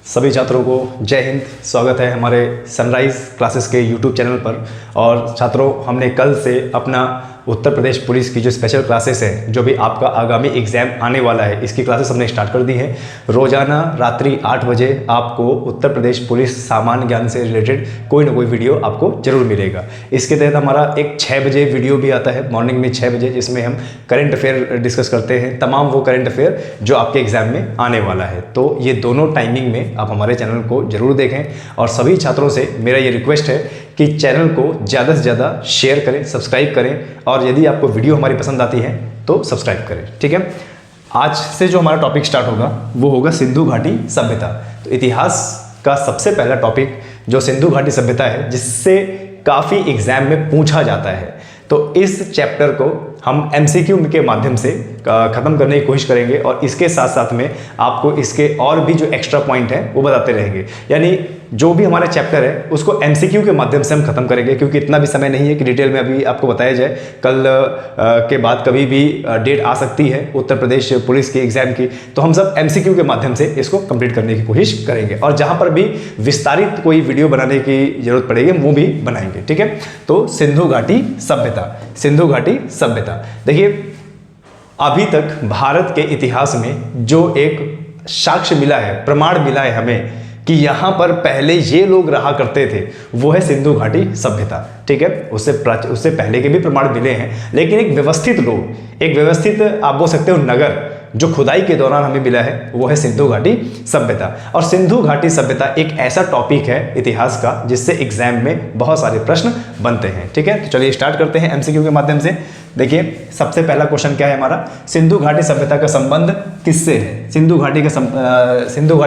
सभी छात्रों को जय हिंद। स्वागत है हमारे सनराइज क्लासेस के यूट्यूब चैनल पर। और छात्रों, हमने कल से अपना उत्तर प्रदेश पुलिस की जो स्पेशल क्लासेस है, जो भी आपका आगामी एग्ज़ाम आने वाला है, इसकी क्लासेस हमने स्टार्ट कर दी हैं। रोज़ाना रात्रि 8 बजे आपको उत्तर प्रदेश पुलिस सामान्य ज्ञान से रिलेटेड कोई ना कोई वीडियो आपको जरूर मिलेगा। इसके तहत हमारा एक 6 बजे वीडियो भी आता है, मॉर्निंग में 6 बजे, जिसमें हम करंट अफेयर डिस्कस करते हैं, तमाम वो करंट अफेयर जो आपके एग्ज़ाम में आने वाला है। तो ये दोनों टाइमिंग में आप हमारे चैनल को जरूर देखें। और सभी छात्रों से मेरा ये रिक्वेस्ट है कि चैनल को ज़्यादा से ज़्यादा शेयर करें, सब्सक्राइब करें, और यदि आपको वीडियो हमारी पसंद आती है तो सब्सक्राइब करें। ठीक है, आज से जो हमारा टॉपिक स्टार्ट होगा वो होगा सिंधु घाटी सभ्यता। तो इतिहास का सबसे पहला टॉपिक जो सिंधु घाटी सभ्यता है, जिससे काफ़ी एग्जाम में पूछा जाता है, तो इस चैप्टर को हम MCQ के माध्यम से ख़त्म करने की कोशिश करेंगे। और इसके साथ साथ में आपको इसके और भी जो एक्स्ट्रा पॉइंट हैं वो बताते रहेंगे। यानी जो भी हमारा चैप्टर है उसको MCQ के माध्यम से हम खत्म करेंगे, क्योंकि इतना भी समय नहीं है कि डिटेल में अभी आपको बताया जाए। कल के बाद कभी भी डेट आ सकती है उत्तर प्रदेश पुलिस के एग्जाम की, तो हम सब MCQ के माध्यम से इसको कंप्लीट करने की कोशिश करेंगे। और जहाँ पर भी विस्तारित कोई वीडियो बनाने की जरूरत पड़ेगी वो भी बनाएंगे। ठीक है, तो सिंधु घाटी सभ्यता, सिंधु घाटी सभ्यता। देखिए, अभी तक भारत के इतिहास में जो एक साक्ष्य मिला है, प्रमाण मिला है हमें कि यहाँ पर पहले ये लोग रहा करते थे, वो है सिंधु घाटी सभ्यता। ठीक है, उससे पहले के भी प्रमाण मिले हैं, लेकिन एक व्यवस्थित लोग, एक व्यवस्थित आप बोल सकते हो नगर जो खुदाई के दौरान हमें मिला है, वो है सिंधु घाटी सभ्यता। और सिंधु घाटी सभ्यता एक ऐसा टॉपिक है इतिहास का जिससे एग्जाम में बहुत सारे प्रश्न बनते हैं। ठीक है, तो चलिए स्टार्ट करते हैं MCQ के माध्यम से। देखिए, सबसे पहला क्वेश्चन क्या है हमारा, सिंधु घाटी सभ्यता का संबंध किससे है? सिंधु घाटी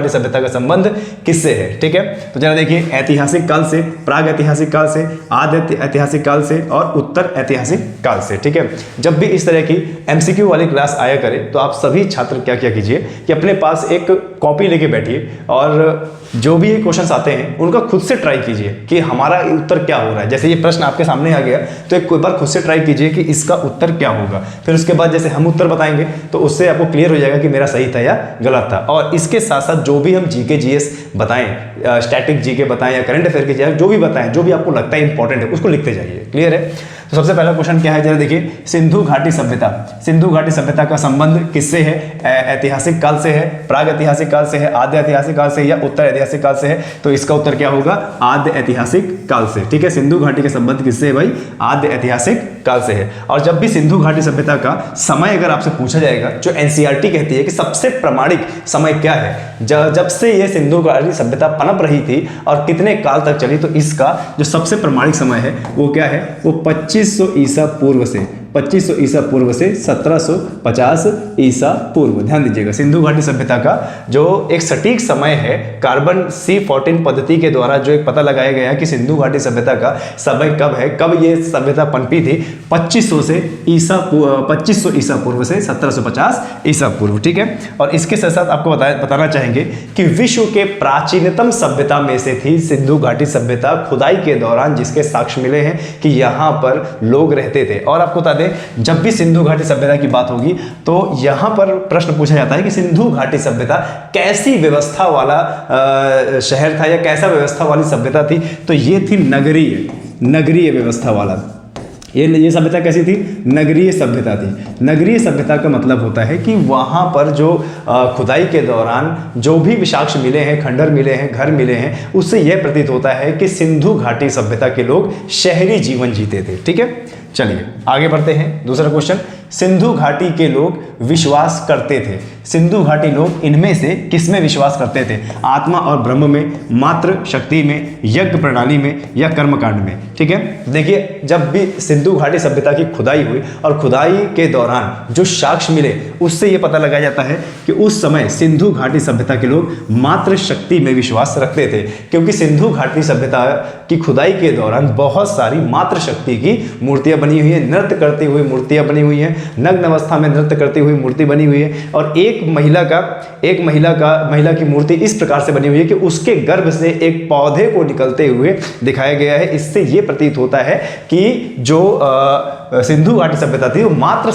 सभ्यता का संबंध किससे है? ठीक है, तो जरा देखिए, ऐतिहासिक काल से, प्राग ऐतिहासिक काल से, आदि ऐतिहासिक काल से और उत्तर ऐतिहासिक काल से। ठीक है, जब भी इस तरह की MCQ वाली क्लास आया करे तो आप सभी छात्र क्या क्या कीजिए कि अपने पास एक कॉपी लेके बैठिए और जो भी ये क्वेश्चंस आते हैं उनका खुद से ट्राई कीजिए कि हमारा उत्तर क्या हो रहा है। जैसे ये प्रश्न आपके सामने आ गया तो एक बार खुद से ट्राई कीजिए कि इसका उत्तर क्या होगा। फिर उसके बाद जैसे हम उत्तर बताएंगे तो उससे आपको क्लियर हो जाएगा कि मेरा सही था या गलत था। और इसके साथ साथ जो भी हम GK GS बताएं, स्टैटिक GK बताएं या करंट अफेयर के जो भी बताएं, जो भी आपको लगता है इंपॉर्टेंट है उसको लिखते जाइए। क्लियर है? तो सबसे पहला क्वेश्चन क्या है, जरा देखिए, सिंधु घाटी सभ्यता, सिंधु घाटी सभ्यता का संबंध किससे है? ऐतिहासिक काल से है, प्राग ऐतिहासिक काल से है, आद्य ऐतिहासिक काल से या उत्तर ऐतिहासिक काल से है? तो इसका उत्तर क्या होगा? आद्य ऐतिहासिक काल से। ठीक है, सिंधु घाटी का संबंध किससे है भाई? आद्य ऐतिहासिक काल से है। और जब भी सिंधु घाटी सभ्यता का समय अगर आपसे पूछा जाएगा, जो NCERT कहती है कि सबसे प्रामाणिक समय क्या है, जब से ये सिंधु घाटी सभ्यता पनप रही थी और कितने काल तक चली, तो इसका जो सबसे प्रामाणिक समय है वो क्या है? वो 2500 ईसा पूर्व से 2500 ईसा पूर्व से 1750 ईसा पूर्व। ध्यान दीजिएगा, सिंधु घाटी सभ्यता का जो एक सटीक समय है, कार्बन C14 पद्धति के द्वारा जो एक पता लगाया गया कि सिंधु घाटी सभ्यता का समय कब है, कब ये सभ्यता पनपी थी, 2500 ईसा पूर्व से 1750 ईसा पूर्व। ठीक है, और इसके साथ साथ आपको बताना चाहेंगे कि विश्व के प्राचीनतम सभ्यता में से थी सिंधु घाटी सभ्यता, खुदाई के दौरान जिसके साक्ष्य मिले हैं कि यहाँ पर लोग रहते थे। और आपको बता दें, जब भी सिंधु घाटी सभ्यता की बात होगी तो यहां पर प्रश्न पूछा जाता है कि सिंधु घाटी सभ्यता कैसी व्यवस्था वाला शहर था या कैसा व्यवस्था वाली सभ्यता थी? तो ये थी नगरीय व्यवस्था वाला। ये सभ्यता कैसी थी? नगरीय सभ्यता थी। नगरीय सभ्यता का मतलब होता है कि वहाँ पर जो खुदाई के दौरान जो भी साक्ष्य मिले हैं, खंडहर मिले हैं, घर मिले हैं, उससे यह प्रतीत होता है कि सिंधु घाटी सभ्यता के लोग शहरी जीवन जीते थे। ठीक है, चलिए आगे बढ़ते हैं। दूसरा क्वेश्चन, सिंधु घाटी के लोग विश्वास करते थे, सिंधु घाटी लोग इनमें से किसमें विश्वास करते थे? आत्मा और ब्रह्म में, मातृ शक्ति में, यज्ञ प्रणाली में या कर्मकांड में? ठीक है, देखिए, जब भी सिंधु घाटी सभ्यता की खुदाई हुई और खुदाई के दौरान जो साक्ष्य मिले उससे ये पता लगाया जाता है कि उस समय सिंधु घाटी सभ्यता के लोग मातृ शक्ति में विश्वास रखते थे, क्योंकि सिंधु घाटी सभ्यता की खुदाई के दौरान बहुत सारी मातृ शक्ति की मूर्तियां बनी हुई है, नृत्य करती हुई मूर्तियां बनी हुई हैं। नग्न अवस्था में नृत्य करती हुई मूर्ति बनी हुई है। और एक महिला की मूर्ति इस प्रकार से बनी हुई है कि उसके गर्भ से एक पौधे को निकलते हुए दिखाया गया है। इससे ये प्रतीत होता है कि जो सिंधु घाटी सभ्यता थी वो मात्र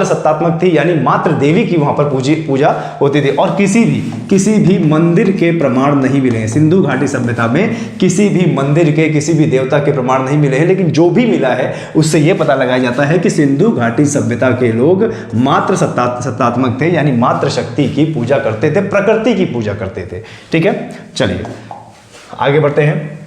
सत्तात्मक थी, यानी मात्र देवी की वहां पर पूजा होती थी। और किसी भी मंदिर के प्रमाण नहीं मिले हैं सिंधु घाटी सभ्यता में, किसी भी मंदिर के, किसी भी देवता के प्रमाण नहीं मिले हैं। लेकिन जो भी मिला है उससे यह पता लगाया जाता है कि सिंधु घाटी सभ्यता के लोग मात्र सत्तात्मक थे, यानी मात्र शक्ति की पूजा करते थे, प्रकृति की पूजा करते थे। ठीक है, चलिए आगे बढ़ते हैं।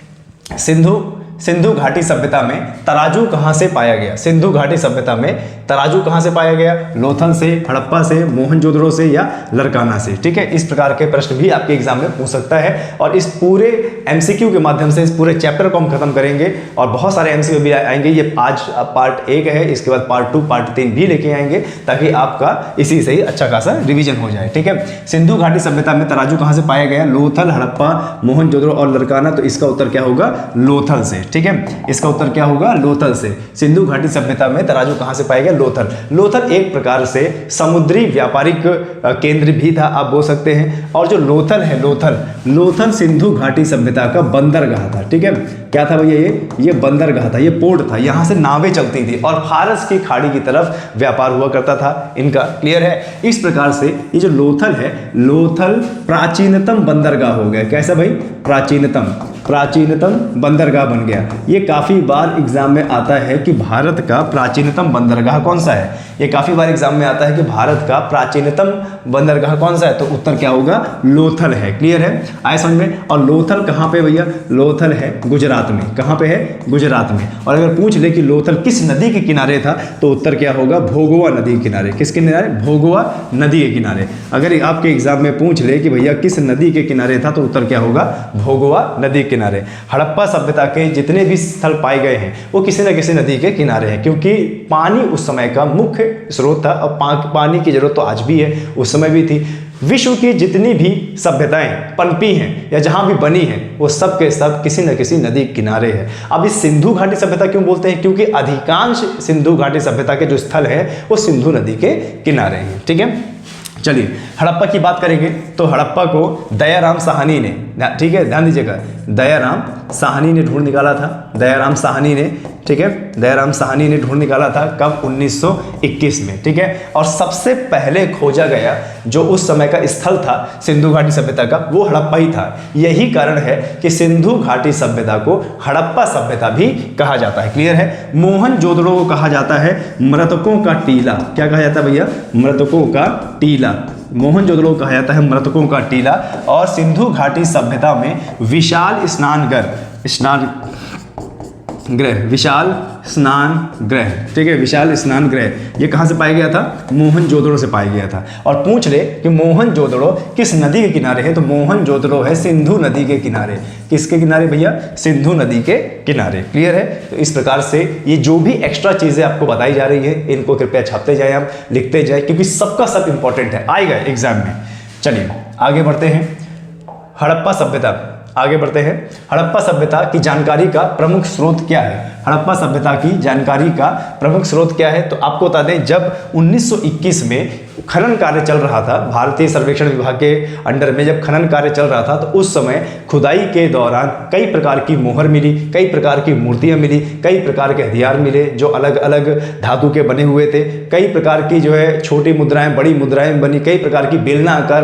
सिंधु घाटी सभ्यता में तराजू कहां से पाया गया? सिंधु घाटी सभ्यता में तराजू कहां से पाया गया? लोथल से, हड़प्पा से, मोहनजोदड़ो से या लरकाना से? ठीक है, इस प्रकार के प्रश्न भी आपके एग्जाम में पूछ सकता है। और इस पूरे एमसीक्यू के माध्यम से इस पूरे चैप्टर को हम खत्म करेंगे और बहुत सारे एमसीक्यू भी आएंगे। ये आज पार्ट 1 है, इसके बाद पार्ट 2, पार्ट 3 भी लेके आएंगे ताकि आपका इसी से ही अच्छा खासा रिवीजन हो जाए। ठीक है, सिंधु घाटी सभ्यता में तराजू कहां से पाया गया? लोथल, हड़प्पा, मोहनजोदड़ो और लरकाना। तो इसका उत्तर क्या होगा? लोथल से। ठीक है, इसका उत्तर क्या होगा? लोथल से। सिंधु घाटी सभ्यता में तराजू कहां से पाया गया? लोथल एक प्रकार से समुद्री व्यापारिक केंद्र भी था, आप बोल सकते हैं। और जो लोथल है, लोथल सिंधु घाटी सभ्यता का बंदरगाह था। ठीक है, क्या था भैया? ये बंदरगाह था, ये पोर्ट था, यहां से नावें चलती थी और फारस की खाड़ी की तरफ व्यापार हुआ करता था इनका। क्लियर है? इस प्रकार से ये जो लोथल है, लोथल प्राचीनतम बंदरगाह हो गया। कैसा भाई? प्राचीनतम बंदरगाह बन गया। ये काफ़ी बार एग्जाम में आता है कि भारत का प्राचीनतम बंदरगाह कौन सा है। ये काफ़ी बार एग्जाम में आता है कि भारत का प्राचीनतम बंदरगाह कौन सा है, तो उत्तर क्या होगा? लोथल है। क्लियर है? आए समझ में? और लोथल कहाँ पे भैया? लोथल है गुजरात में। कहाँ पे है? गुजरात में। और अगर पूछ ले कि लोथल किस नदी के किनारे था, तो उत्तर क्या होगा? भोगवा नदी के किनारे। किसके किनारे? भोगवा नदी के किनारे। अगर आपके एग्जाम में पूछ ले कि भैया किस नदी के किनारे था, तो उत्तर क्या होगा? भोगवा नदी के किनारे। हड़प्पा सभ्यता के जितने भी स्थल पाए गए हैं वो किसी न किसी नदी के किनारे हैं, क्योंकि पानी उस समय का मुख्य स्रोत था। और पानी की जरूरत तो आज भी है, उस समय भी थी। विश्व की जितनी भी सभ्यताएं पनपी हैं या जहां भी बनी हैं, वो सब के सब किसी न किसी नदी के किनारे है। अब इस सिंधु घाटी सभ्यता क्यों बोलते हैं? क्योंकि अधिकांश सिंधु घाटी सभ्यता के जो स्थल है वो सिंधु नदी के किनारे हैं। ठीक है, चलिए हड़प्पा की बात करेंगे तो हड़प्पा को दयाराम साहनी ने, ठीक है ध्यान दीजिएगा, दयाराम साहनी ने ढूंढ निकाला था। दयाराम साहनी ने, ठीक है, दयाराम साहनी ने ढूंढ निकाला था। कब? 1921 में। ठीक है, और सबसे पहले खोजा गया जो उस समय का स्थल था सिंधु घाटी सभ्यता का, वो हड़प्पा ही था। यही कारण है कि सिंधु घाटी सभ्यता को हड़प्पा सभ्यता भी कहा जाता है। क्लियर है? मोहनजोदड़ो को कहा जाता है मृतकों का टीला। क्या कहा जाता है भैया? मृतकों का टीला। मोहनजोदड़ो कहा जाता है मृतकों का टीला। और सिंधु घाटी सभ्यता में विशाल स्नान गृह, ठीक है, विशाल स्नान गृह ये कहाँ से पाया गया था? मोहनजोदड़ो से पाया गया था। और पूछ ले कि मोहनजोदड़ो किस नदी के किनारे है, तो मोहनजोदड़ो है सिंधु नदी के किनारे। किसके किनारे भैया? सिंधु नदी के किनारे। क्लियर है? तो इस प्रकार से ये जो भी एक्स्ट्रा चीजें आपको बताई जा रही है, इनको कृपया छापते जाए, आप लिखते जाए, क्योंकि सबका सब इंपॉर्टेंट है, आएगा एग्जाम में। चलिए आगे बढ़ते हैं। हड़प्पा सभ्यता, आगे बढ़ते हैं। हड़प्पा सभ्यता की जानकारी का प्रमुख स्रोत क्या है? हड़प्पा सभ्यता की जानकारी का प्रमुख स्रोत क्या है? तो आपको बता दें, जब 1921 में खनन कार्य चल रहा था, भारतीय सर्वेक्षण विभाग के अंडर में जब खनन कार्य चल रहा था, तो उस समय खुदाई के दौरान कई प्रकार की मोहर मिली, कई प्रकार की मूर्तियां मिली, कई प्रकार के हथियार मिले जो अलग अलग धातु के बने हुए थे। कई प्रकार की जो है छोटी मुद्राएं, बड़ी मुद्राएं बनी, कई प्रकार की बेलनाकार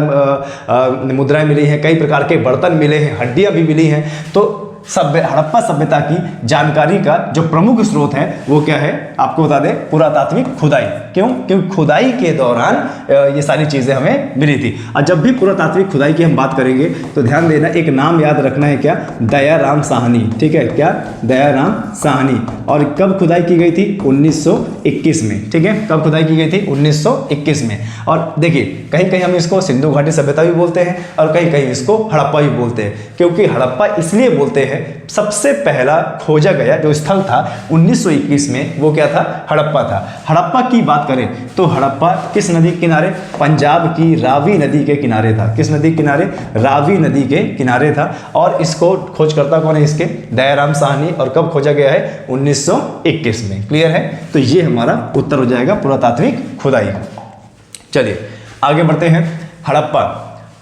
मुद्राएं मिली हैं, कई प्रकार के बर्तन मिले हैं, हड्डियां भी मिली हैं। तो हड़प्पा सभ्यता की जानकारी का जो प्रमुख स्रोत है वो क्या है? आपको बता दें, पुरातात्विक खुदाई। क्यों? क्योंकि खुदाई के दौरान ये सारी चीजें हमें मिली थी। और जब भी पुरातात्विक खुदाई की हम बात करेंगे तो ध्यान देना, एक नाम याद रखना है, क्या? दयाराम साहनी। ठीक है, क्या? दयाराम साहनी। और कब खुदाई की गई थी? 1921 में। ठीक है, कब खुदाई की गई थी? 1921 में। और देखिए, कहीं कहीं हम इसको सिंधु घाटी सभ्यता भी बोलते हैं और कहीं कहीं इसको हड़प्पा भी बोलते हैं। क्योंकि हड़प्पा इसलिए बोलते हैं हैं सबसे पहला खोजा गया जो स्थल था 1921 में, वो क्या था? हड़प्पा था। हड़प्पा की बात करें तो हड़प्पा किस नदी के किनारे? पंजाब की रावी नदी के किनारे था। किस नदी के किनारे? रावी नदी के किनारे था। और इसको खोजकर्ता कौन है इसके? दयाराम साहनी। और कब खोजा गया है? 1921 में। क्लियर है? तो ये हमारा उत्तर हो जाएगा पुरातात्विक खुदाई। चलिए आगे बढ़ते हैं।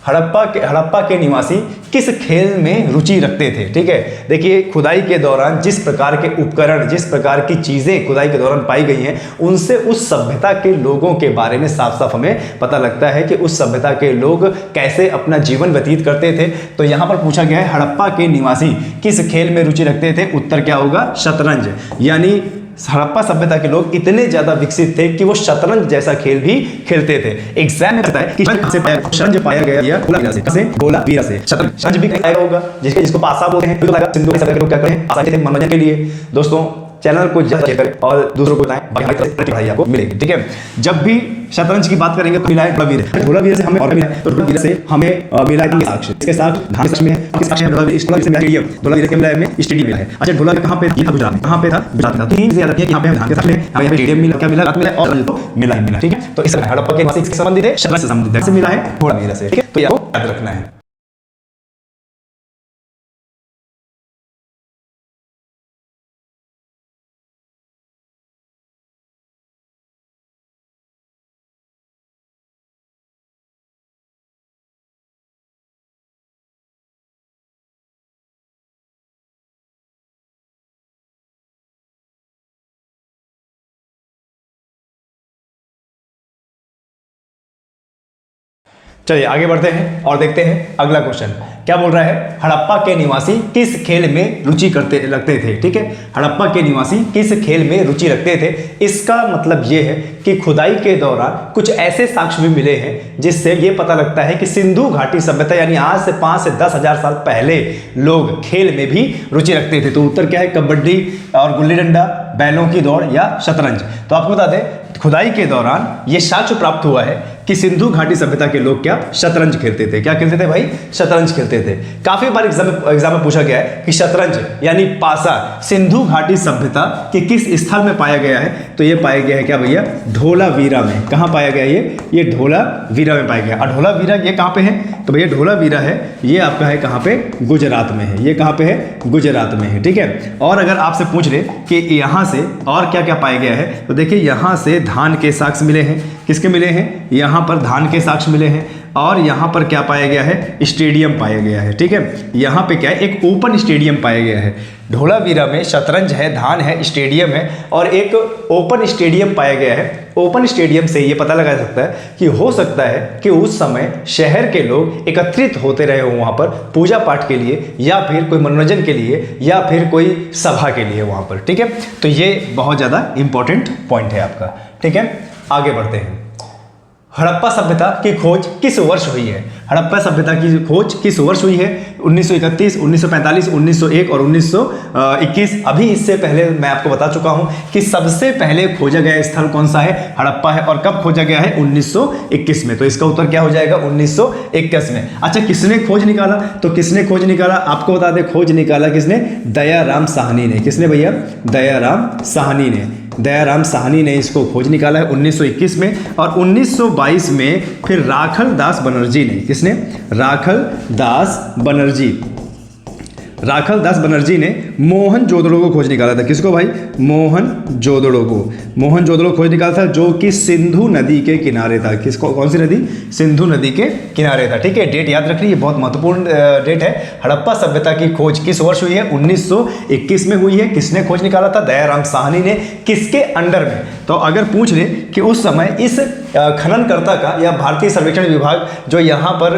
हड़प्पा के निवासी किस खेल में रुचि रखते थे? ठीक है, देखिए खुदाई के दौरान जिस प्रकार के उपकरण, जिस प्रकार की चीजें खुदाई के दौरान पाई गई हैं, उनसे उस सभ्यता के लोगों के बारे में साफ साफ हमें पता लगता है कि उस सभ्यता के लोग कैसे अपना जीवन व्यतीत करते थे। तो यहां पर पूछा गया है हड़प्पा के निवासी किस खेल में रुचि रखते थे? उत्तर क्या होगा? शतरंज। यानी हड़प्पा सभ्यता के लोग इतने ज्यादा विकसित थे कि वो शतरंज जैसा खेल भी खेलते थे। एग्जाम में कहता है कि शतरंज पाया गया धोलावीरा से। शतरंज भी आएगा होगा जिसको पासा बोलते हैं। सिंधु के लोग क्या करते हैं? आसानी से मनोरंजन के लिए। दोस्तों चैनल को ज्यादा शेयर करें और दूसरों को बताएं, आपको मिलेगी। ठीक है, जब भी शतरंज की बात करेंगे तो मिला है धोलावीरा से हमें, और मिला है तो धोलावीरा से हमें मिला है साक्ष्य। इसके साथ धान के साक्ष्य में है, किस साक्ष्य में? धोलावीरा के मिला है स्टेडियम मिला है। अच्छा ढोलावीरा कहां पे था? गुजरात में। कहां पे था? गुजरात में था। तीन से याद रखिए कि यहां पे धान के साक्ष्य में हमें स्टेडियम मिला, क्या मिला? मिला और तो मिला। ठीक है, तो इस हड़प्पा के निवासी किससे संबंधित है? शतरंज से संबंधित है। मिला है धोलावीरा से। ठीक है, तो आपको याद रखना है। चलिए आगे बढ़ते हैं और देखते हैं अगला क्वेश्चन क्या बोल रहा है। हड़प्पा के निवासी किस खेल में रुचि रखते थे? ठीक है, हड़प्पा के निवासी किस खेल में रुचि रखते थे? इसका मतलब यह है कि खुदाई के दौरान कुछ ऐसे साक्ष्य भी मिले हैं जिससे यह पता लगता है कि सिंधु घाटी सभ्यता यानी आज से 5 से 10 हजार साल पहले लोग खेल में भी रुचि रखते थे। तो उत्तर क्या है? कबड्डी और गुल्ली डंडा, बैलों की दौड़ या शतरंज। तो आपको बता दें खुदाई के दौरान यह साक्ष्य प्राप्त हुआ है कि सिंधु घाटी सभ्यता के लोग क्या? शतरंज खेलते थे। क्या खेलते थे भाई? शतरंज खेलते थे। काफी बार एग्जाम में पूछा गया है कि शतरंज यानी पासा सिंधु घाटी सभ्यता के किस स्थल में पाया गया है? तो ये पाया गया है क्या भैया? धोलावीरा में। कहां पाया गया? ये धोलावीरा में पाया गया। और धोलावीरा ये कहां पे है? तो भैया धोलावीरा है ये आपका है कहां पे? गुजरात में है। ये कहां पे है? गुजरात में है। ठीक है, और अगर आपसे पूछ ले कि यहां से और क्या क्या पाया गया है, तो देखिए यहां से धान के साक्ष्य मिले हैं। किसके मिले हैं? यहां पर धान के साक्ष्य मिले हैं। और यहां पर क्या पाया गया है? स्टेडियम पाया गया है। ठीक है, यहां पे क्या है? एक ओपन स्टेडियम पाया गया है। धोलावीरा में शतरंज है, धान है, स्टेडियम है और एक ओपन स्टेडियम पाया गया है। ओपन स्टेडियम से ये पता लगा सकता है कि हो सकता है कि उस समय शहर के लोग एकत्रित होते रहे हो वहां पर पूजा पाठ के लिए या फिर कोई मनोरंजन के लिए या फिर कोई सभा के लिए वहां पर। ठीक है, तो ये बहुत ज़्यादा इंपॉर्टेंट पॉइंट है आपका। ठीक है, आगे बढ़ते हैं। हड़प्पा सभ्यता की खोज किस वर्ष हुई है? हड़प्पा सभ्यता की खोज किस वर्ष हुई है? 1931, 1945, 1901 और 1921। अभी इससे पहले मैं आपको बता चुका हूं कि सबसे पहले खोजा गया स्थल कौन सा है? हड़प्पा है। और कब खोजा गया है? 1921 में। तो इसका उत्तर क्या हो जाएगा? 1921 में। अच्छा, किसने खोज निकाला? तो किसने खोज निकाला आपको बता दें। खोज निकाला किसने? दयाराम साहनी ने। किसने भैया? दयाराम साहनी ने। दयाराम साहनी ने इसको खोज निकाला है 1921 में। और 1922 में फिर राखल दास बनर्जी ने। किसने? राखल दास बनर्जी ने मोहनजोदड़ो को खोज निकाला था। किसको भाई? मोहनजोदड़ो को। मोहनजोदड़ो खोज निकाला था जो कि सिंधु नदी के किनारे था। किसको? कौन सी नदी? सिंधु नदी के किनारे था। ठीक है, डेट याद रखनी, ये बहुत महत्वपूर्ण डेट है। हड़प्पा सभ्यता की खोज किस वर्ष हुई है? 1921 में हुई है। किसने खोज निकाला था? दयाराम साहनी ने। किसके अंडर में? तो अगर पूछ ले कि उस समय इस खननकर्ता का या भारतीय सर्वेक्षण विभाग जो यहाँ पर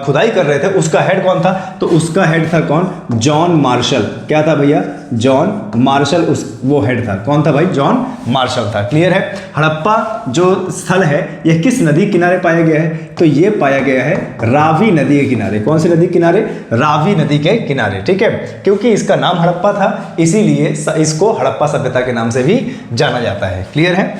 खुदाई कर रहे थे उसका हेड कौन था? तो उसका हेड था कौन? John Marshall. क्या था भैया? जॉन मार्शल वो हेड था। कौन था भाई? जॉन मार्शल था। क्लियर है? हड़प्पा जो स्थल है यह किस नदी किनारे पाया गया है? तो ये पाया गया है रावी नदी के किनारे। कौन सी नदी के किनारे? रावी नदी के किनारे। ठीक है, क्योंकि इसका नाम हड़प्पा था इसीलिए इसको हड़प्पा सभ्यता के नाम से भी जाना जाता है। क्लियर है?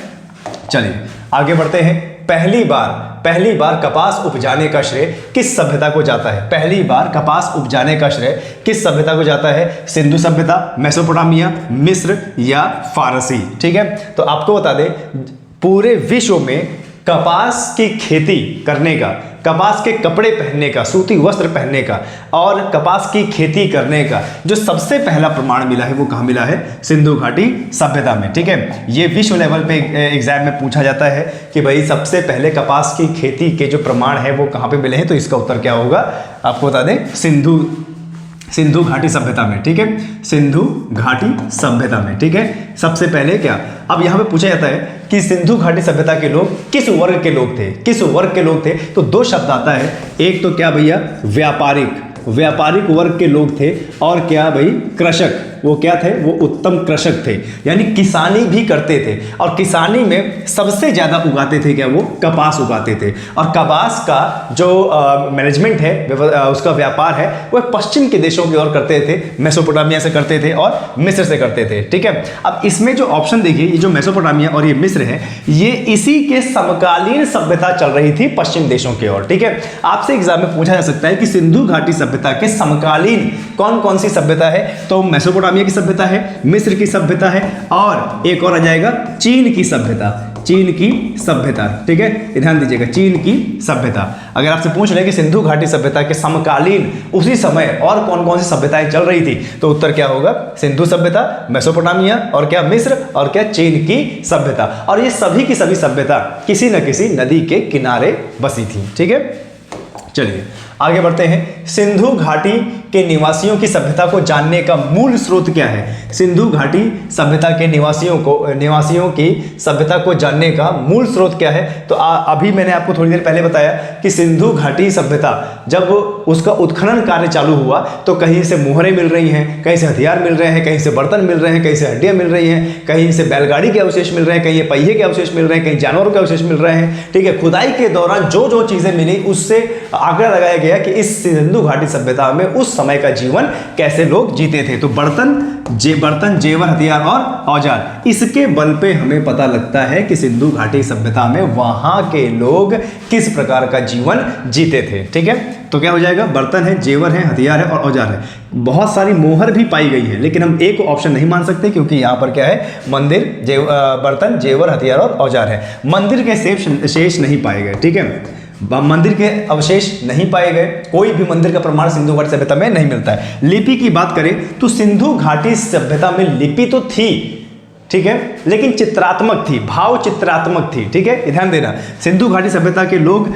चलिए आगे बढ़ते हैं। पहली बार कपास उपजाने का श्रेय किस सभ्यता को जाता है? पहली बार कपास उपजाने का श्रेय किस सभ्यता को जाता है? सिंधु सभ्यता, मेसोपोटामिया, मिस्र या फारसी। ठीक है, तो आपको बता दें पूरे विश्व में कपास की खेती करने का, कपास के कपड़े पहनने का, सूती वस्त्र पहनने का और कपास की खेती करने का जो सबसे पहला प्रमाण मिला है वो कहाँ मिला है? सिंधु घाटी सभ्यता में। ठीक है, ये विश्व लेवल पे एग्जाम में पूछा जाता है कि भाई सबसे पहले कपास की खेती के जो प्रमाण है वो कहाँ पे मिले हैं, तो इसका उत्तर क्या होगा? आपको बता दें सिंधु घाटी सभ्यता में। ठीक है, सिंधु घाटी सभ्यता में। ठीक है, सबसे पहले क्या, अब यहाँ पे पूछा जाता है कि सिंधु घाटी सभ्यता के लोग किस वर्ग के लोग थे? किस वर्ग के लोग थे? तो दो शब्द आता है, एक तो क्या भैया व्यापारिक वर्ग के लोग थे, और क्या भाई कृषक, वो क्या थे? वो उत्तम कृषक थे, यानी किसानी भी करते थे और किसानी में सबसे ज्यादा उगाते थे क्या? वो कपास उगाते थे। और कपास का जो मैनेजमेंट है, उसका व्यापार है, वो पश्चिम के देशों की ओर करते थे, मेसोपोटामिया से करते थे और मिस्र से करते थे। ठीक है, अब इसमें जो ऑप्शन देखिए, ये जो मेसोपोटामिया और ये मिस्र है, ये इसी के समकालीन सभ्यता चल रही थी पश्चिम देशों की ओर। ठीक है, आपसे एग्जाम में पूछा जा सकता है कि सिंधु घाटी सभ्यता के समकालीन कौन कौन सी सभ्यता है? तो मेसोपोटामिया की सभ्यता है, मिस्र की सभ्यता है, और एक और आ जाएगा चीन की सभ्यता। ठीक है, ध्यान दीजिएगा, चीन की सभ्यता। अगर आपसे पूछ ले कि सिंधु घाटी सभ्यता के समकालीन उसी समय और कौन कौन सी सभ्यताएं चल रही थी, तो उत्तर क्या होगा? सिंधु सभ्यता, मेसोपोटामिया और क्या मिस्र और क्या चीन की सभ्यता। और ये सभी की सभी सभ्यता किसी न किसी नदी के किनारे बसी थी। ठीक है, चलिए आगे बढ़ते हैं। सिंधु घाटी के निवासियों की सभ्यता को जानने का मूल स्रोत क्या है? सिंधु घाटी सभ्यता के निवासियों की सभ्यता को जानने का मूल स्रोत क्या है? तो अभी मैंने आपको थोड़ी देर पहले बताया कि सिंधु घाटी सभ्यता जब उसका उत्खनन कार्य चालू हुआ तो कहीं से मोहरें मिल रही हैं, कहीं से हथियार मिल रहे हैं, कहीं से बर्तन मिल रहे हैं, कहीं से हड्डियां मिल रही हैं, कहीं से बैलगाड़ी के अवशेष मिल रहे हैं, कहीं पहिए के अवशेष मिल रहे हैं, कहीं जानवरों के अवशेष मिल रहे हैं। ठीक है, खुदाई के दौरान जो जो चीजें मिली उससे आंकड़ा लगाया गया कि इस सिंधु घाटी सभ्यता में उस समय का जीवन कैसे लोग जीते थे। तो बर्तन, जेवर, हथियार और औजार, इसके बल पे हमें पता लगता है कि सिंधु घाटी सभ्यता में वहां के लोग किस प्रकार का जीवन जीते थे। ठीक है, तो क्या हो जाएगा? बर्तन है, जेवर है, हथियार है और औजार है। बहुत सारी मोहर भी पाई गई है, लेकिन हम एक ऑप्शन नहीं मान सकते क्योंकि यहाँ पर क्या है? मंदिर, बर्तन, जेवर, हथियार और औजार है। मंदिर के शेष नहीं पाए गए। ठीक है, मंदिर के अवशेष नहीं पाए गए, कोई भी मंदिर का प्रमाण सिंधु घाटी सभ्यता में नहीं मिलता है। लिपि की बात करें तो सिंधु घाटी सभ्यता में लिपि तो थी, ठीक है, लेकिन चित्रात्मक थी, भाव चित्रात्मक थी। ठीक है, ध्यान देना, सिंधु घाटी सभ्यता के लोग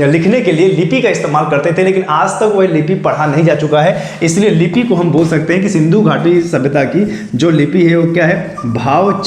लिखने के लिए लिपि का इस्तेमाल करते थे, लेकिन आज तक वह लिपि पढ़ा नहीं जा चुका है, इसलिए लिपि को हम बोल सकते हैं कि सिंधु घाटी सभ्यता की जो लिपि है वो क्या है? भाव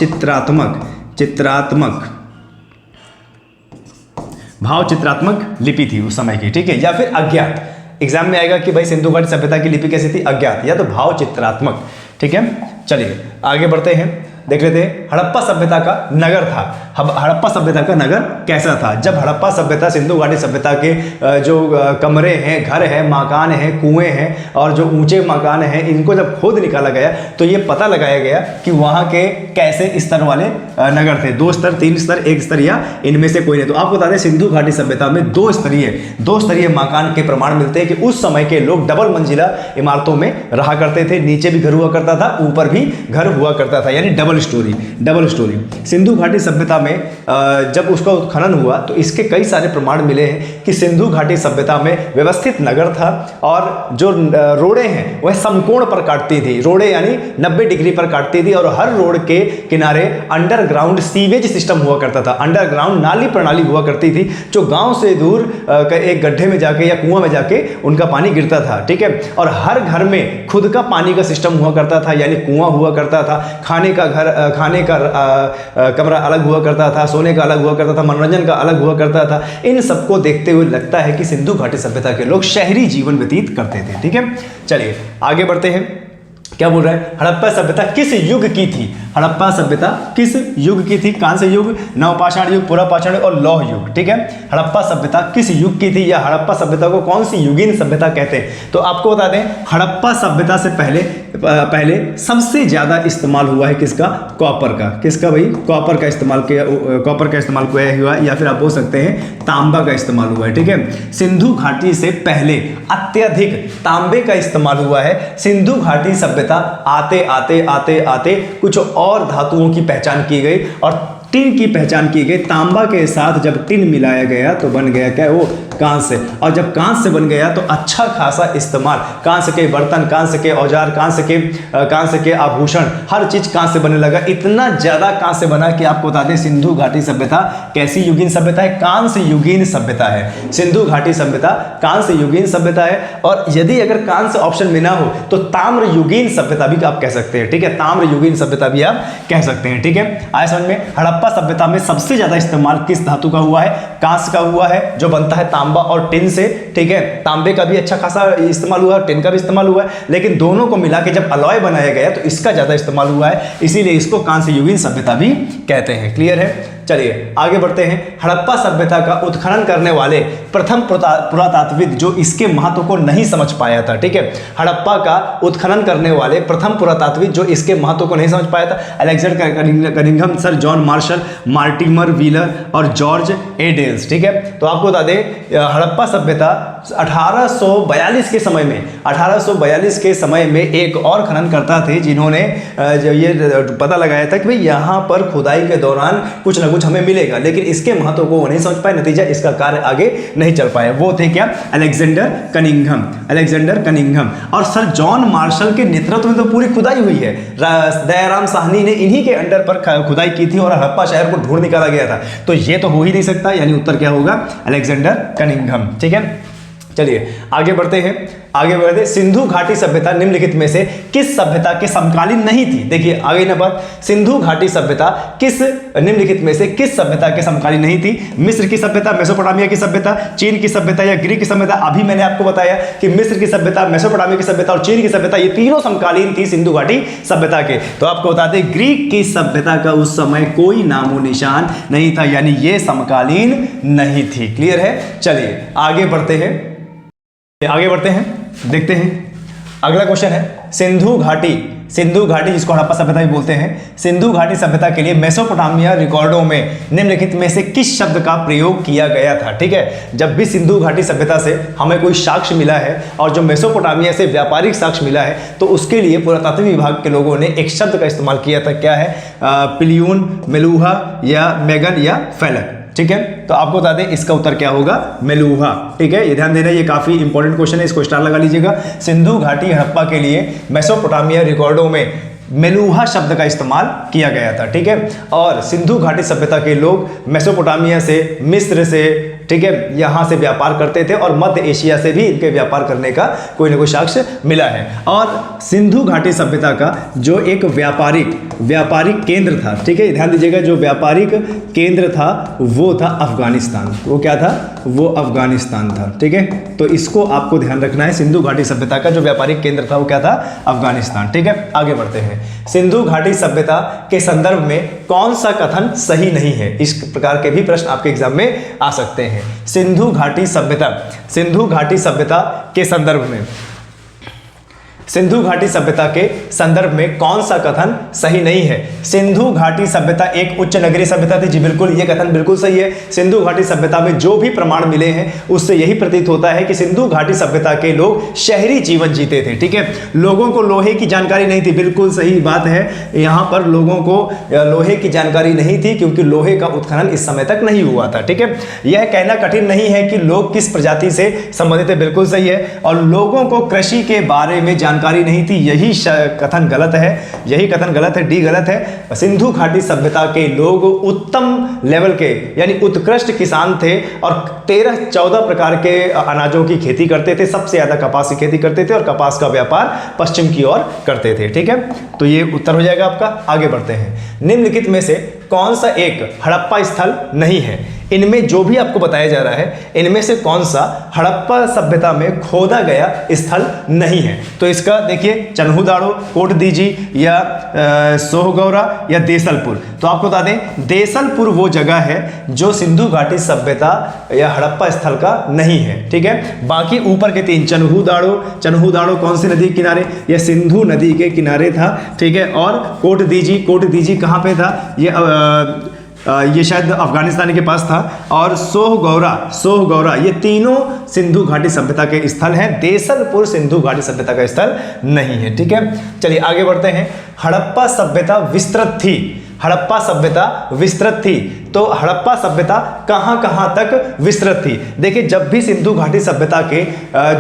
चित्रात्मक लिपि थी उस समय की। ठीक है, या फिर अज्ञात। एग्जाम में आएगा कि भाई सिंधु घाटी सभ्यता की लिपि कैसी थी? अज्ञात या तो भाव चित्रात्मक। ठीक है, चलिए आगे बढ़ते हैं, देख लेते हैं हड़प्पा सभ्यता का नगर था। हड़प्पा सभ्यता का नगर कैसा था? जब हड़प्पा सभ्यता सिंधु घाटी सभ्यता के जो कमरे हैं, घर हैं, मकान हैं, कुएं हैं और जो ऊंचे मकान हैं, इनको जब खोद निकाला गया तो ये पता लगाया गया कि वहाँ के कैसे स्तर वाले नगर थे। 2 स्तर, 3 स्तर, 1 स्तर या इनमें से कोई नहीं। तो आपको बता दें सिंधु घाटी सभ्यता में 2 स्तरीय मकान के प्रमाण मिलते हैं कि उस समय के लोग डबल मंजिला इमारतों में रहा करते थे। नीचे भी घर हुआ करता था, ऊपर भी घर हुआ करता था, यानी डबल स्टोरी। सिंधु घाटी सभ्यता में जब उसका उत्खनन हुआ तो इसके कई सारे प्रमाण मिले हैं कि सिंधु घाटी सभ्यता में व्यवस्थित नगर था और जो रोडें हैं वह समकोण पर काटती थी। रोडें यानी 90 डिग्री पर काटती थी और हर रोड के किनारे अंडरग्राउंड सीवेज सिस्टम हुआ करता था, अंडरग्राउंड नाली प्रणाली हुआ करती थी, जो गांव से दूर एक गड्ढे में जाके या कुआं में जाके उनका पानी गिरता था। ठीक है, और हर घर में खुद का पानी का सिस्टम हुआ करता था, यानी कुआं हुआ करता था, खाने का कमरा अलग हुआ करता था, सोने का अलग हुआ करता था, मनोरंजन का अलग हुआ करता था। इन सबको देखते हुए लगता है कि सिंधु घाटी सभ्यता के लोग शहरी जीवन व्यतीत करते थे। ठीक है, चलिए आगे बढ़ते हैं। क्या बोल रहा है? हड़प्पा सभ्यता किस युग की थी? हड़प्पा सभ्यता किस युग की थी? कौन से युग? नवपाषाण युग, पुरापाषाण और लौह युग। ठीक है, हड़प्पा सभ्यता किस युग की थी या हड़प्पा सभ्यता को कौन सी युगीन सभ्यता कहते हैं? तो आपको बता दें हड़प्पा सभ्यता से पहले पहले सबसे ज़्यादा इस्तेमाल हुआ है किसका? कॉपर का। किसका भाई? कॉपर का इस्तेमाल किया, कॉपर का इस्तेमाल हुआ, या फिर आप बोल सकते हैं तांबा का इस्तेमाल हुआ है। ठीक है, सिंधु घाटी से पहले अत्यधिक तांबे का इस्तेमाल हुआ है। सिंधु घाटी सभ्यता आते आते आते आते कुछ और धातुओं की पहचान की गई और टिन की पहचान की गई। तांबा के साथ जब टिन मिलाया गया तो बन गया क्या? वो कांस्य। और जब कांस्य बन गया तो अच्छा खासा इस्तेमाल, कांस्य के बर्तन, कांस्य के औजार, कांस्य के आभूषण, हर चीज कांस्य बनने लगा। इतना ज्यादा कांस्य बना कि आपको बता दें सिंधु घाटी सभ्यता कैसी युगीन सभ्यता है? कांस्य युगीन सभ्यता है। सिंधु घाटी सभ्यता कांस्य युगीन सभ्यता है। और यदि अगर कांस्य ऑप्शन में ना हो तो ताम्र युगीन सभ्यता भी आप कह सकते हैं। ठीक है, ताम्र युगीन सभ्यता भी आप कह सकते हैं। ठीक है, आए समझ में? हड़प्पा सभ्यता में सबसे ज्यादा इस्तेमाल किस धातु का हुआ है? कांस्य का हुआ है, जो बनता है तांबा और टिन से। ठीक है, तांबे का भी अच्छा खासा इस्तेमाल हुआ है, टिन का भी इस्तेमाल हुआ है, लेकिन दोनों को मिला के जब अलॉय बनाया गया तो इसका ज्यादा इस्तेमाल हुआ है, इसीलिए इसको कांस्य युगीन सभ्यता भी कहते हैं। क्लियर है? चलिए आगे बढ़ते हैं। हड़प्पा सभ्यता का उत्खनन करने वाले प्रथम पुरातात्विद जो इसके महत्व को नहीं समझ पाया था। ठीक है, हड़प्पा का उत्खनन करने वाले प्रथम पुरातात्विद जो इसके महत्व को नहीं समझ पाया था, Alexander Cunningham, sir John Marshall, Mortimer wheeler और जॉर्ज एडेल्स। ठीक है, तो आपको बता दें हड़प्पा सभ्यता 1842 के समय में, 1842 के समय में एक और खननकर्ता थे जिन्होंने ये पता लगाया था कि भाई यहाँ पर खुदाई के दौरान कुछ ना कुछ हमें मिलेगा, लेकिन इसके महत्व को वो नहीं समझ पाए, नतीजा इसका कार्य आगे नहीं चल पाया। वो थे क्या? Alexander Cunningham. अलेक्जेंडर कनिंघम और सर जॉन मार्शल के नेतृत्व में तो पूरी खुदाई हुई है। दयाराम साहनी ने इन्हीं के अंडर पर खुदाई की थी और हड़प्पा शहर को ढूंढ निकाला गया था। तो ये तो हो ही नहीं सकता, यानी उत्तर क्या होगा? Alexander Cunningham. ठीक है, चलिए आगे बढ़ते हैं। आगे बढ़ते, सिंधु घाटी सभ्यता निम्नलिखित में से किस सभ्यता के समकालीन नहीं थी? देखिए आगे ना बात, सिंधु घाटी सभ्यता किस निम्नलिखित में से किस सभ्यता के समकालीन नहीं थी? मिस्र की सभ्यता, मेसोपोटामिया की सभ्यता, चीन की सभ्यता या ग्रीक की सभ्यता? अभी मैंने आपको बताया कि मिस्र की सभ्यता, मेसोपोटामिया की सभ्यता और चीन की सभ्यता, ये तीनों समकालीन थी सिंधु घाटी सभ्यता के। तो आपको बता दें ग्रीक की सभ्यता का उस समय कोई नामो निशान नहीं था, यानी ये समकालीन नहीं थी। क्लियर है? चलिए आगे बढ़ते हैं, देखते हैं। अगला क्वेश्चन है सिंधु घाटी जिसको हड़प्पा सभ्यता भी बोलते हैं, सिंधु घाटी सभ्यता के लिए मेसोपोटामिया रिकॉर्डों में निम्नलिखित में से किस शब्द का प्रयोग किया गया था? ठीक है, जब भी सिंधु घाटी सभ्यता से हमें कोई साक्ष्य मिला है और जो मेसोपोटामिया से व्यापारिक साक्ष्य मिला है, तो उसके लिए पुरातात्विक विभाग के लोगों ने एक शब्द का इस्तेमाल किया था। क्या है? पिलियून, मेलूहा या मेगन या फैलक। ठीक है, तो आपको बता दें इसका उत्तर क्या होगा? मेलूहा। ठीक है, ये ध्यान देना, ये काफी इंपॉर्टेंट क्वेश्चन है, इसको स्टार लगा लीजिएगा। सिंधु घाटी हड़प्पा के लिए मेसोपोटामिया रिकॉर्डों में मेलूहा शब्द का इस्तेमाल किया गया था। ठीक है, और सिंधु घाटी सभ्यता के लोग मेसोपोटामिया से, मिस्र से, ठीक है, यहाँ से व्यापार करते थे और मध्य एशिया से भी इनके व्यापार करने का कोई ना कोई साक्ष्य मिला है। और सिंधु घाटी सभ्यता का जो एक व्यापारिक केंद्र था, ठीक है, ध्यान दीजिएगा, जो व्यापारिक केंद्र था वो था अफगानिस्तान। वो क्या था? वो अफगानिस्तान था। ठीक है, तो इसको आपको ध्यान रखना है। सिंधु घाटी सभ्यता का जो व्यापारिक केंद्र था वो क्या था? अफगानिस्तान। ठीक है, आगे बढ़ते हैं। सिंधु घाटी सभ्यता के संदर्भ में कौन सा कथन सही नहीं है? इस प्रकार के भी प्रश्न आपके एग्जाम में आ सकते हैं। सिंधु घाटी सभ्यता के संदर्भ में, सिंधु घाटी सभ्यता के संदर्भ में कौन सा कथन सही नहीं है? सिंधु घाटी सभ्यता एक उच्च नगरीय सभ्यता थी। जी बिल्कुल, ये कथन बिल्कुल सही है। सिंधु घाटी सभ्यता में जो भी प्रमाण मिले हैं उससे यही प्रतीत होता है कि सिंधु घाटी सभ्यता के लोग शहरी जीवन जीते थे। ठीक है, लोगों को लोहे की जानकारी नहीं थी। बिल्कुल सही बात है, यहाँ पर लोगों को लोहे की जानकारी नहीं थी क्योंकि लोहे का उत्खनन इस समय तक नहीं हुआ था। ठीक है, यह कहना कठिन नहीं है कि लोग किस प्रजाति से संबंधित है। बिल्कुल सही है। और लोगों को कृषि के बारे में जानकारी नहीं थी, यही कथन गलत है, यही कथन गलत है, डी गलत है। सिंधु घाटी सभ्यता के लोग उत्तम लेवल के यानी उत्कृष्ट किसान थे और 13-14 प्रकार के अनाजों की खेती करते थे। सबसे ज्यादा कपास की खेती करते थे और कपास का व्यापार पश्चिम की ओर करते थे। ठीक है, तो ये उत्तर हो जाएगा आपका। आगे बढ़ते हैं। निम्नलिखित में से कौन सा एक हड़प्पा स्थल नहीं है? इनमें जो भी आपको बताया जा रहा है इनमें से कौन सा हड़प्पा सभ्यता में खोदा गया स्थल नहीं है? तो इसका देखिए चन्हूदाड़ो, कोटदीजी या सोहगौरा या देसलपुर। तो आपको बता दें देसलपुर वो जगह है जो सिंधु घाटी सभ्यता या हड़प्पा स्थल का नहीं है, ठीक है। बाकी ऊपर के तीन चन्हूदाड़ो कौन सी नदी के किनारे? यह सिंधु नदी के किनारे था, ठीक है। और कोटदीजी कहाँ पे था? ये शायद अफगानिस्तान के पास था। और सोहगौरा ये तीनों सिंधु घाटी सभ्यता के स्थल हैं। देसलपुर सिंधु घाटी सभ्यता का स्थल नहीं है, ठीक है। चलिए आगे बढ़ते हैं। हड़प्पा सभ्यता विस्तृत थी। तो हड़प्पा सभ्यता कहां कहां तक विस्तृत थी? देखिए जब भी सिंधु घाटी सभ्यता के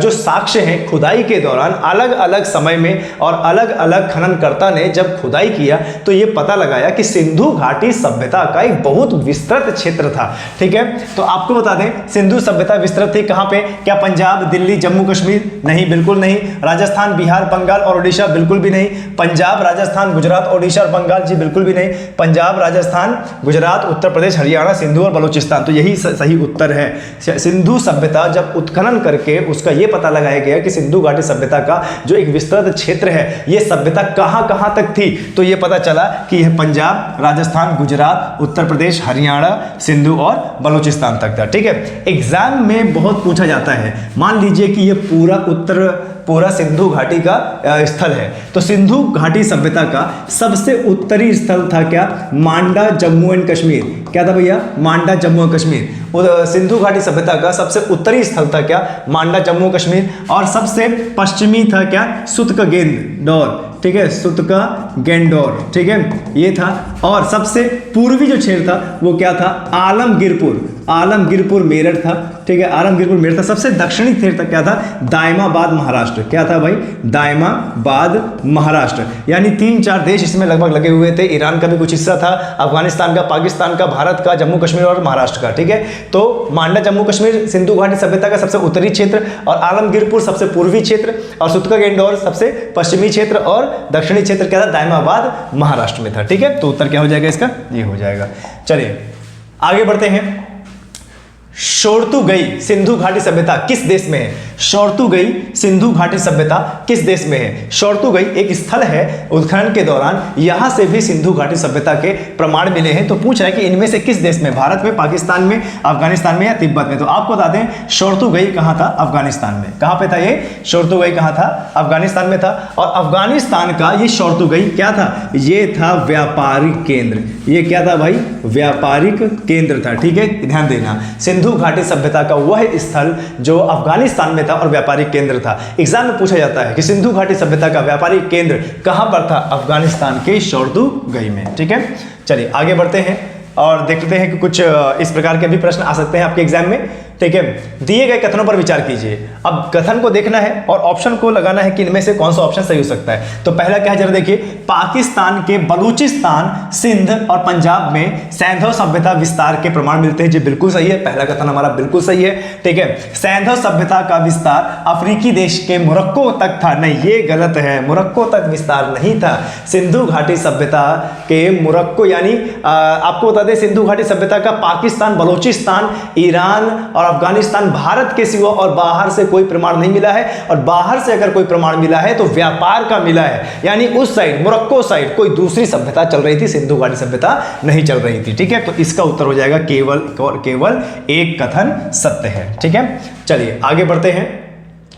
जो साक्ष्य हैं खुदाई के दौरान अलग अलग समय में और अलग अलग खननकर्ता ने जब खुदाई किया तो ये पता लगाया कि सिंधु घाटी सभ्यता का एक बहुत विस्तृत क्षेत्र था, ठीक है। तो आपको बता दें सिंधु सभ्यता विस्तृत थी कहां पे? क्या पंजाब, दिल्ली, जम्मू कश्मीर? नहीं, बिल्कुल नहीं। राजस्थान, बिहार, बंगाल और ओडिशा? बिल्कुल भी नहीं। पंजाब, राजस्थान, गुजरात, ओडिशा और बंगाल? जी बिल्कुल भी नहीं। पंजाब, राजस्थान, गुजरात, उत्तर प्रदेश, हरियाणा, सिंधु और बलूचिस्तान। तो यही सही उत्तर है। सिंधु सभ्यता जब उत्खनन करके उसका यह पता लगाया गया कि सिंधु घाटी सभ्यता का जो एक विस्तृत क्षेत्र है यह सभ्यता कहां कहां तक थी, तो यह पता चला कि यह पंजाब, राजस्थान, गुजरात, उत्तर प्रदेश, हरियाणा, सिंधु और बलूचिस्तान तक था, ठीक है। एग्जाम में बहुत पूछा जाता है। मान लीजिए कि यह पूरा सिंधु घाटी का स्थल है, तो सिंधु घाटी सभ्यता का सबसे उत्तरी स्थल था क्या? मांडा, जम्मू एंड कश्मीर। क्या था भैया? मांडा, जम्मू एंड कश्मीर। सिंधु घाटी सभ्यता का सबसे उत्तरी स्थल था क्या? मांडा, जम्मू कश्मीर। और सबसे पश्चिमी था क्या? सुतकगेंडोर, ठीक है, सुतकगेंडोर, ठीक है, ये था। और सबसे पूर्वी जो क्षेत्र था वो क्या था? आलमगीरपुर मेरठ था, ठीक है, आलमगीरपुर मेरठ था। सबसे दक्षिणी क्षेत्र क्या था? दायमाबाद महाराष्ट्र। क्या था भाई? दायमाबाद महाराष्ट्र। यानी 3-4 देश इसमें लगभग लगे हुए थे। ईरान का भी कुछ हिस्सा था, अफगानिस्तान का, पाकिस्तान का, भारत का, जम्मू कश्मीर और महाराष्ट्र का, ठीक है। तो मांडा, जम्मू कश्मीर सिंधु घाटी सभ्यता का सबसे उत्तरी क्षेत्र, और आलमगीरपुर सबसे पूर्वी क्षेत्र, और सुतकगेंडोर सबसे पश्चिमी क्षेत्र, और दक्षिणी क्षेत्र क्या था? दायमाबाद महाराष्ट्र में था, ठीक है। तो उत्तर क्या हो जाएगा इसका? ये हो जाएगा। चलिए आगे बढ़ते हैं। शोरतुगई सिंधु घाटी सभ्यता किस देश में है? शोरतुगई सिंधु घाटी सभ्यता किस देश में है? शोरतुगई एक स्थल है, उत्खनन के दौरान यहां से भी सिंधु घाटी सभ्यता के प्रमाण मिले हैं। तो पूछ रहा है कि इनमें से किस देश में? भारत में, पाकिस्तान में, अफगानिस्तान में या तिब्बत में? तो आपको बता दें शोरतुगई कहां था? अफगानिस्तान में। कहां पे था ये शोरतुगई? कहां था? अफगानिस्तान में था। और अफगानिस्तान का ये शोरतुगई क्या था? ये था व्यापारिक केंद्र। ये क्या था भाई? व्यापारिक केंद्र था, ठीक है, ध्यान देना। सिंधु घाटी सभ्यता का वह स्थल जो अफगानिस्तान में था और व्यापारिक केंद्र था। एग्जाम में पूछा जाता है कि सिंधु घाटी सभ्यता का व्यापारिक केंद्र कहां पर था? अफगानिस्तान के शोरतुगई में, ठीक है। चलिए आगे बढ़ते हैं और देखते हैं कि कुछ इस प्रकार के भी प्रश्न आ सकते हैं आपके एग्जाम में, ठीक है। दिए गए कथनों पर विचार कीजिए। अब कथन को देखना है और ऑप्शन को लगाना है कि इनमें से कौन सा ऑप्शन सही हो सकता है। तो पहला क्या है जरा देखिए, पाकिस्तान के बलूचिस्तान, सिंध और पंजाब में सैंधव सभ्यता विस्तार के प्रमाण मिलते हैं। जी बिल्कुल सही है, पहला कथन हमारा बिल्कुल सही है, ठीक है। सैंधव सभ्यता का विस्तार अफ्रीकी देश के मोरक्को तक था। नहीं, ये गलत है, मोरक्को तक विस्तार नहीं था। सिंधु घाटी सभ्यता के मोरक्को यानी आपको बता दें सिंधु घाटी सभ्यता का पाकिस्तान, बलूचिस्तान, ईरान और अफगानिस्तान, भारत के सिवा और बाहर से कोई प्रमाण नहीं मिला है। और बाहर से अगर कोई प्रमाण मिला है तो व्यापार का मिला है, यानी उस साइड मोरक्को साइड कोई दूसरी सभ्यता चल रही थी, सिंधु घाटी सभ्यता नहीं चल रही थी, ठीक है। तो इसका उत्तर हो जाएगा केवल एक कथन सत्य है, ठीक है। चलिए आगे बढ़ते हैं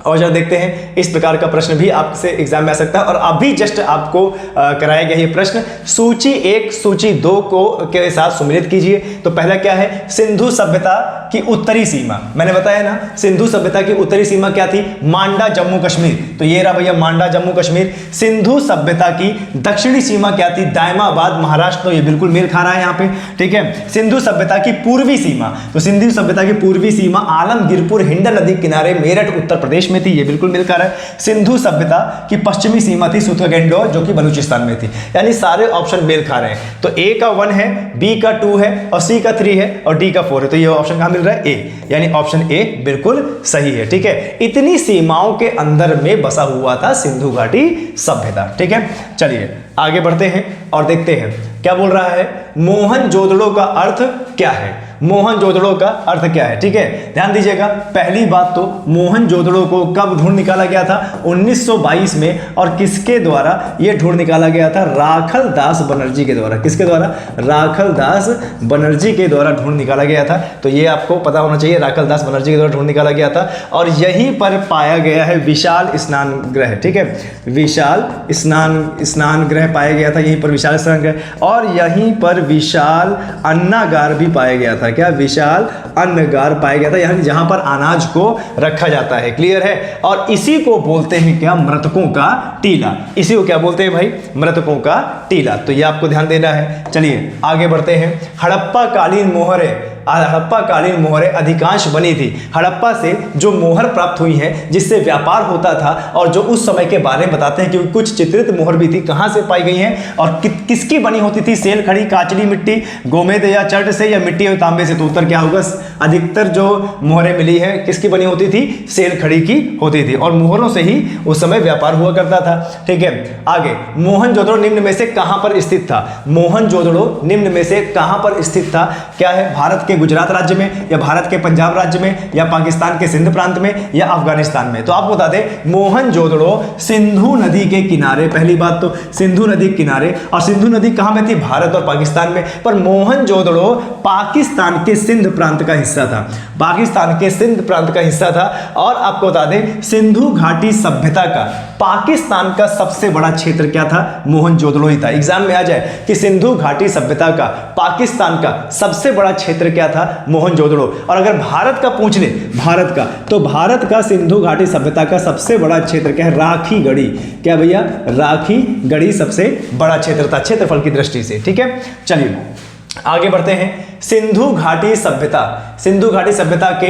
और जरा देखते हैं इस प्रकार का प्रश्न भी आपसे एग्जाम में आ सकता है। और अभी जस्ट आपको कराया गया ये प्रश्न सूची 1 सूची 2 को के साथ सुमेलित कीजिए। तो पहला क्या है? सिंधु सभ्यता की उत्तरी सीमा। मैंने बताया ना सिंधु सभ्यता की उत्तरी सीमा क्या थी? मांडा, जम्मू कश्मीर। तो ये रहा भैया मांडा, जम्मू कश्मीर। सिंधु सभ्यता की दक्षिणी सीमा क्या थी? दायमाबाद महाराष्ट्र। तो ये बिल्कुल मेल खा रहा है यहाँ पे, ठीक है। सिंधु सभ्यता की पूर्वी सीमा, तो सिंधु सभ्यता की पूर्वी सीमा आलमगीरपुर, हिंड नदी किनारे, मेरठ उत्तर प्रदेश में थी। ये बिल्कुल मिल कर है। सिंधु सभ्यता की पश्चिमी सीमा थी सुतकगेंडोर, जो कि बलूचिस्तान में थी। यानी सारे ऑप्शन मेल खा रहे हैं। तो ए का 1 है, बी का 2 है, और सी का 3 है, और डी का 4 है। तो ये ऑप्शन कहां मिल रहा है? ए, यानी ऑप्शन ए बिल्कुल सही है, ठीक है। इतनी सीमाओं के अंदर में बसा हुआ था सिंधु घाटी सभ्यता, ठीक है। चलिए आगे बढ़ते हैं और देखते हैं क्या बोल रहा है। मोहनजोदड़ो का अर्थ क्या है? मोहनजोदड़ो का अर्थ क्या है? ठीक है, ध्यान दीजिएगा। पहली बात तो मोहनजोदड़ो को कब ढूंढ निकाला गया था? 1922 में। और किसके द्वारा यह ढूंढ निकाला गया था? राखल दास बनर्जी के द्वारा। किसके द्वारा? राखल दास बनर्जी के द्वारा ढूंढ निकाला गया था। तो ये आपको पता होना चाहिए, राखल दास बनर्जी के द्वारा ढूंढ निकाला गया था। और यहीं पर पाया गया है विशाल स्नान ग्रह। ठीक है, विशाल स्नान ग्रह पाया गया था, यहीं पर विशाल स्नान ग्रह। और यहीं पर विशाल अन्नागार भी पाया गया था। क्या? विशाल अन्नगार पाया गया था, यानी जहां पर अनाज को रखा जाता है। क्लियर है? और इसी को बोलते हैं क्या? मृतकों का टीला। इसी को क्या बोलते हैं भाई? मृतकों का टीला। तो ये आपको ध्यान देना है। चलिए आगे बढ़ते हैं। हड़प्पा कालीन मोहरें अधिकांश बनी थी। हड़प्पा से जो मोहर प्राप्त हुई है जिससे व्यापार होता था और जो उस समय के बारे में बताते हैं, क्योंकि कुछ चित्रित मोहर भी थी, कहां से पाई गई हैं और किसकी बनी होती थी? सेल खड़ी, काचली मिट्टी, गोमेद या चट से, या मिट्टी और तांबे से। तो उत्तर क्या होगा? अधिकतर जो मोहरें मिली है किसकी बनी होती थी? सेल खड़ी की होती थी। और मोहरों से ही उस समय व्यापार हुआ करता था। ठीक है, आगे। मोहनजोदड़ो निम्न में से कहां पर स्थित था? मोहनजोदड़ो निम्न में से कहां पर स्थित था? क्या है? भारत के गुजरात राज्य में, या भारत के पंजाब राज्य में, या पाकिस्तान के सिंध प्रांत में, या अफगानिस्तान में? तो आपको बता दें मोहनजोदड़ो सिंधु नदी के किनारे। पहली बात तो सिंधु नदी के किनारे। और सिंधु नदी कहां में थी? भारत और पाकिस्तान में। पर मोहनजोदड़ो पाकिस्तान के सिंध प्रांत का हिस्सा था। पाकिस्तान के सिंध प्रांत का हिस्सा था। और आपको बता दें सिंधु घाटी सभ्यता का पाकिस्तान का सबसे बड़ा क्षेत्र क्या था? मोहनजोदड़ो ही था। एग्जाम में आ जाए कि सिंधु घाटी सभ्यता का पाकिस्तान का सबसे बड़ा क्षेत्र क्या था? मोहनजोदड़ो। और अगर भारत का पूछ ले, भारत का, तो भारत का सिंधु घाटी सभ्यता का सबसे बड़ा क्षेत्र क्या है? राखी गढ़ी। क्या भैया? राखी गढ़ी सबसे बड़ा क्षेत्र था क्षेत्रफल की दृष्टि से। ठीक है, चलिए आगे बढ़ते हैं। सिंधु घाटी सभ्यता के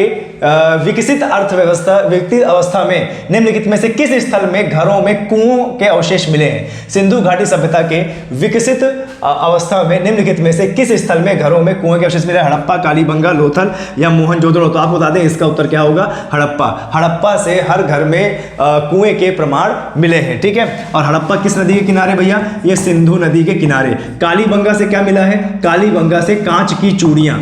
विकसित अवस्था में निम्नलिखित में से किस स्थल में घरों में कुओं के अवशेष मिले हैं? सिंधु घाटी सभ्यता के विकसित अवस्था में निम्नलिखित में से किस स्थल में घरों में कुओं के अवशेष मिले? हड़प्पा, कालीबंगा, लोथल या मोहनजोदड़ो? तो आप बता दें इसका उत्तर क्या होगा? हड़प्पा। हड़प्पा से हर घर में कुएं के प्रमाण मिले हैं। ठीक है, और हड़प्पा किस नदी के किनारे भैया? ये सिंधु नदी के किनारे। कालीबंगा से क्या मिला है? कालीबंगा से कांच की चूड़ियां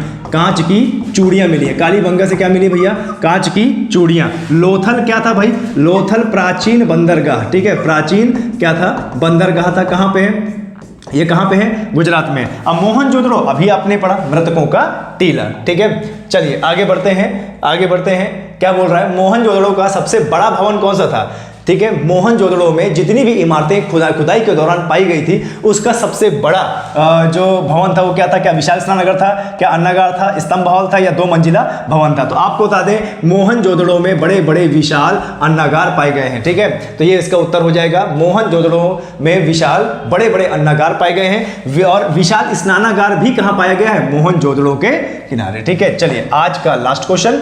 मिली है। कालीबंगा से क्या मिली भैया? कांच की चूड़ियां। लोथल क्या था भाई? लोथल प्राचीन बंदरगाह। ठीक है, प्राचीन क्या था? बंदरगाह था। कहां पे है ये? कहां पे है? गुजरात में। अब मोहनजोदड़ो अभी आपने पढ़ा, मृतकों का टीला। ठीक है, चलिए आगे बढ़ते हैं। क्या बोल रहा है? मोहनजोदड़ो का सबसे बड़ा भवन कौन सा था? ठीक है, मोहनजोदड़ो में जितनी भी इमारतें खुदाई के दौरान पाई गई थी उसका सबसे बड़ा जो भवन था वो क्या था? क्या विशाल स्नानघर था? क्या अन्नागार था? स्तंभ हॉल था? या 2 मंजिला भवन था? तो आपको बता दें मोहनजोदड़ो में बड़े बड़े विशाल अन्नागार पाए गए हैं। ठीक है, तो ये इसका उत्तर हो जाएगा। मोहनजोदड़ो में विशाल बड़े बड़े अन्नागार पाए गए हैं। और विशाल स्नानागार भी कहां पाया गया है? मोहनजोदड़ो के किनारे। ठीक है, चलिए आज का लास्ट क्वेश्चन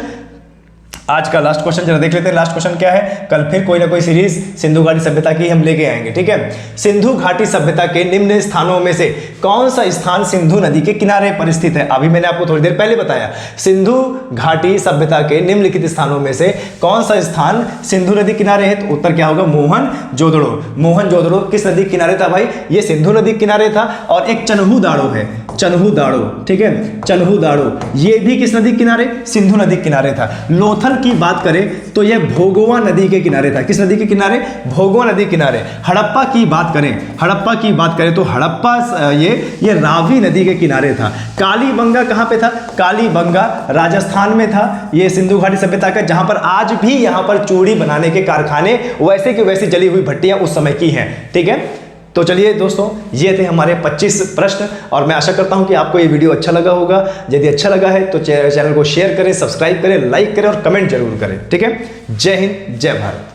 जरा देख लेते हैं। लास्ट क्वेश्चन क्या है? कल फिर कोई ना कोई सीरीज सिंधु घाटी सभ्यता की हम लेके आएंगे। ठीक है, सिंधु घाटी सभ्यता के निम्न स्थानों में से कौन सा स्थान सिंधु नदी के किनारे पर स्थित है? अभी मैंने आपको थोड़ी देर पहले बताया। सिंधु घाटी सभ्यता के निम्नलिखित स्थानों में से कौन सा स्थान सिंधु नदी किनारे है? तो उत्तर क्या होगा? मोहनजोदड़ो। मोहनजोदड़ो किस नदी किनारे था भाई? ये सिंधु नदी किनारे था। और एक चन्हू दाड़ो है, चन्हू दाड़ो। ठीक है, चन्हू दाड़ो ये भी किस नदी किनारे? सिंधु नदी किनारे था। लोथल की बात करें तो यह भोगोवा नदी के किनारे था। किस नदी के किनारे? भोगोवा नदी किनारे। हड़प्पा की बात करें तो हड़प्पा ये रावी नदी के किनारे था। कालीबंगा कहां पे था? कालीबंगा राजस्थान में था। ये सिंधु घाटी सभ्यता का, जहां पर आज भी यहां पर चूड़ी बनाने के कारखाने वैसे की वैसी जली हुई भट्टियां उस समय की हैं। ठीक है, तो चलिए दोस्तों, ये थे हमारे 25 प्रश्न। और मैं आशा करता हूं कि आपको ये वीडियो अच्छा लगा होगा। यदि अच्छा लगा है तो चैनल को शेयर करें, सब्सक्राइब करें, लाइक करें और कमेंट जरूर करें। ठीक है, जय हिंद, जय भारत।